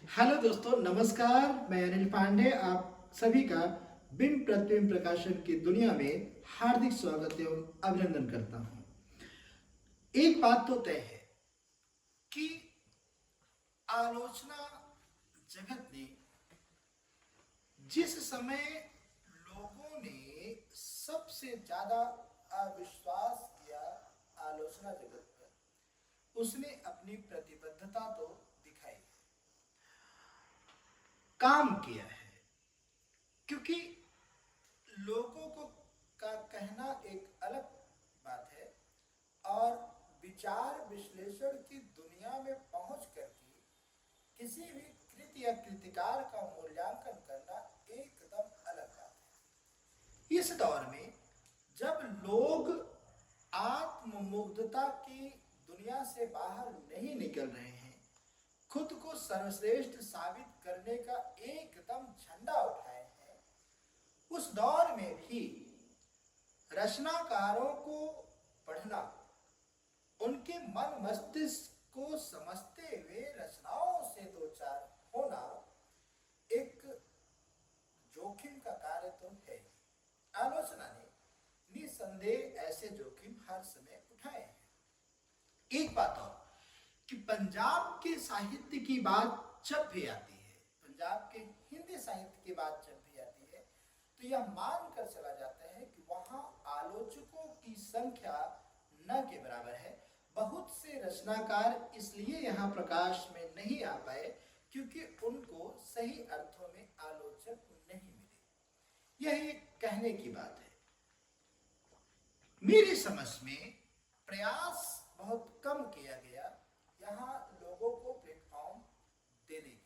Hello दोस्तों, नमस्कार। मैं अनिल पांडे आप सभी का बिंब प्रतिबिंब प्रकाशन की दुनिया में हार्दिक स्वागत एवं अभिनंदन करता हूं। एक बात तो तय है कि आलोचना जगत ने जिस समय लोगों ने सबसे ज्यादा अविश्वास किया आलोचना जगत पर, उसने अपनी प्रतिबद्धता तो दिखाई है, काम किया है। क्योंकि लोगों को का कहना एक अलग बात है और विचार विश्लेषण की दुनिया में पहुंच करके किसी भी कृति या कृतिकार का मूल्यांकन करना एकदम अलग बात है। इस दौर में जब लोग आत्ममुग्धता की दुनिया से बाहर नहीं निकल रहे हैं, खुद को सर्वश्रेष्ठ साबित करने का एकदम झंडा उठाए हैं, उस दौर में भी रचनाकारों को पढ़ना, उनके मन मस्तिष्क को समझते हुए रचनाओं से दो चार होना एक जोखिम का कार्य तो है। आलोचना ने निसंदेह ऐसे जोखिम हर समय उठाए हैं। एक बात और कि पंजाब के साहित्य की बात जब भी आती है, पंजाब के हिंदी साहित्य की बात जब भी आती है, तो यह मानकर चला जाता है कि वहां आलोचकों की संख्या न के बराबर है। बहुत से रचनाकार इसलिए यहाँ प्रकाश में नहीं आ पाए क्योंकि उनको सही अर्थों में आलोचक नहीं मिले। यह एक कहने की बात है। मेरी समझ में प्रयास बहुत कम किया गया यहाँ लोगों को प्लेटफॉर्म देने के लिए।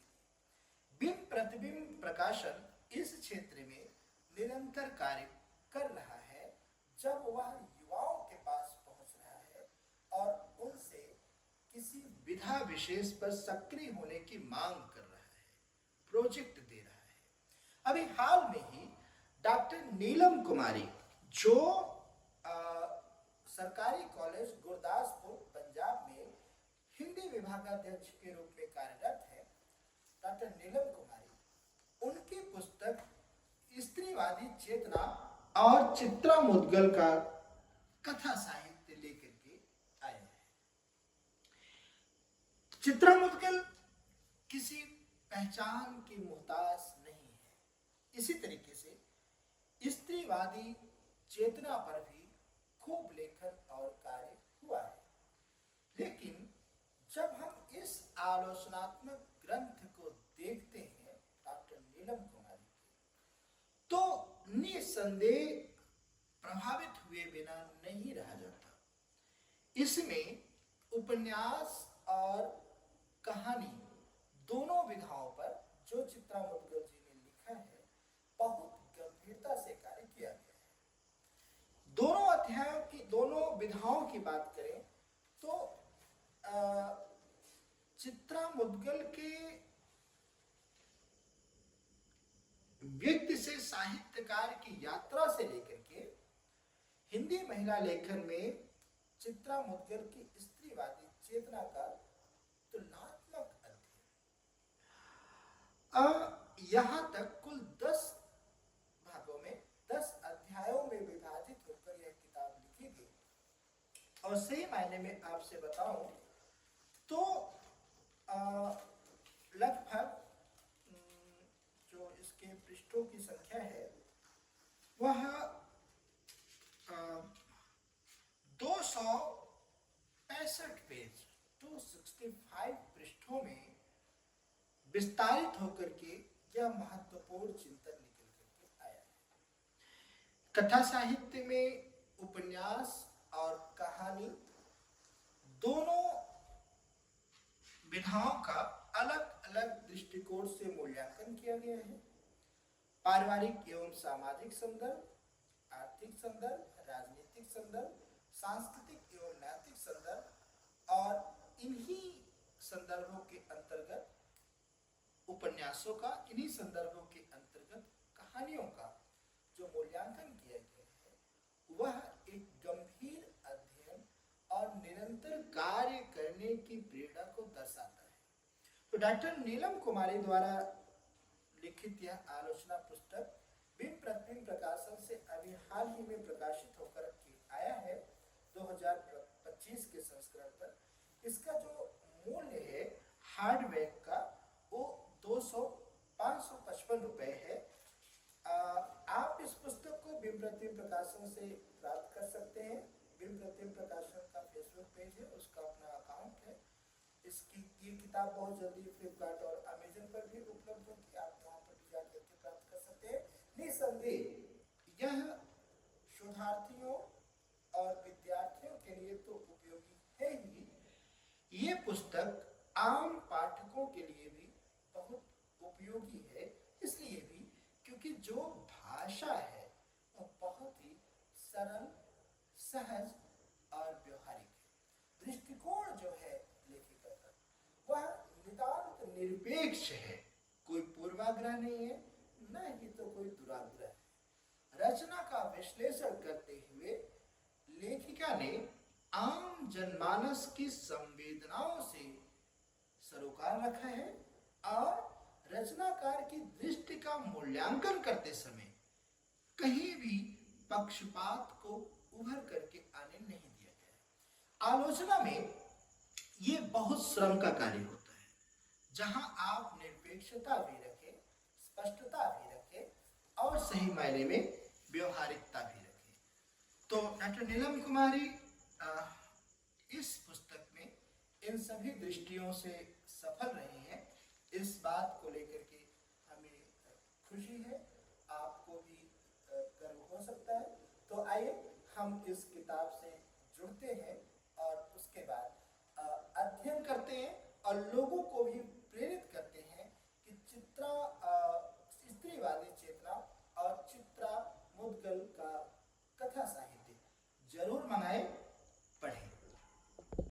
बिंब प्रतिबिंब प्रकाशन इस क्षेत्र में निरंतर कार्य कर रहा है। जब वह युवाओं के पास पहुंच रहा है और उनसे किसी विधा विशेष पर सक्रिय होने की मांग कर रहा है, प्रोजेक्ट दे रहा है। अभी हाल में ही डॉक्टर नीलम कुमारी, जो सरकारी कॉलेज गुरदासपुर पंजाब में हिंदी विभागाध्यक्ष के रूप में कार्यरत है, डॉक्टर नीलम कुमारी, उनकी पुस्तक स्त्रीवादी चेतना और चित्रा मुद्गल का कथा साहित्य लेकर के आए हैं। चित्रा मुद्गल किसी पहचान की मोहताज नहीं है। इसी तरीके से स्त्रीवादी चेतना पर भी खूब लेखन और कार्य हुआ है। लेकिन जब हम इस आलोचनात्मक ग्रंथ को देखते हैं डॉक्टर नीलम कुमारी के, तो निसंदेह प्रभावित हुए बिना नहीं रहा जाता। इसमें उपन्यास और कहानी दोनों विधाओं पर जो चित्रा मुद्गल जी ने लिखा है, बहुत गंभीरता से कार्य किया गया है। दोनों अध्यायों की, दोनों विधाओं की बात करें तो चित्रा मुद्गल के व्यक्ति से साहित्यकार की यात्रा से लेकर के हिंदी महिला लेखन में चित्रा मुद्गल की स्त्रीवादी चेतना का तुलनात्मक अध्ययन। यहां तक कुल 10 भागों में, 10 अध्यायों में विभाजित होकर यह किताब लिखी गई। और सही मायने में आपसे बताऊं तो लगभग जो इसके पृष्ठों की संख्या है वह 265 पेज, 265 पृष्ठों में विस्तारित होकर के यह महत्वपूर्ण चिंतन निकल करके आया है। कथा साहित्य में उपन्यास और कहानी दोनों विधाओं का अलग अलग दृष्टिकोण से मूल्यांकन किया गया है। पारिवारिक एवं सामाजिक संदर्भ, आर्थिक संदर्भ, राजनीतिक संदर्भ, सांस्कृतिक एवं नैतिक संदर्भ, और इन्हीं संदर्भों के अंतर्गत उपन्यासों का, इन्हीं संदर्भों के अंतर्गत कहानियों का जो मूल्यांकन किया गया है, वह एक गंभीर अध्ययन और निरंतर कार्य करने की प्रेरणा को दर्शाता है। तो डॉक्टर नीलम कुमारी द्वारा लिखित यह आलोचना पुस्तक बिन प्रतिबिंब प्रकाशन से अभी हाल ही में प्रकाशित होकर के आया है 2025 के संस्करण पर। इसका जो मूल्य है हार्डबैक का वो 555 रुपए है। आप इस पुस्तक को बिन प्रतिबिंब प्रकाशन से प्राप्त कर सकते हैं। बिन प्रतिबिंब प्रकाशन का फेसबुक पेज है, उसका अपना अकाउंट है। इसकी ये किताब बहुत जल्दी फ्लिपकार्ट और अमेजन पर भी उपलब्ध होगी, आप वहाँ पर भी जाकर के प्राप्त कर सकते हैं। निसंदेह यह शोधार्थियों और विद्यार्थियों के लिए तो उपयोगी है ही, ये पुस्तक आम पाठकों के लिए भी बहुत उपयोगी है। इसलिए भी क्योंकि जो भाषा है वह बहुत ही सरल, सहज और व्यवहारिक है। दृष्टिकोण जो है लेखिका का वह नितांत निरपेक्ष है, कोई पूर्वाग्रह नहीं है, न ही तो कोई दुराग्रह है। रचना का विश्लेषण करते हुए लेखिका ने आम जनमानस की संवेदनाओं से सरोकार रखा है और रचनाकार की दृष्टि का मूल्यांकन करते समय कहीं भी पक्षपात को उभर करके आने नहीं दिया गया है। आलोचना में ये बहुत श्रम का कार्य होता है, जहां आप निरपेक्षता भी रखें, स्पष्टता भी रखें और सही मायने में व्यवहारिकता भी रखें। तो डॉक्टर नीलम कुमारी इस पुस्तक में इन सभी दृष्टियों से सफल रही हैं। इस बात को लेकर के हमें खुशी है, आपको भी गर्व हो सकता है। तो आइए हम इस किताब से जुड़ते हैं और उसके बाद अध्ययन करते हैं और लोगों को भी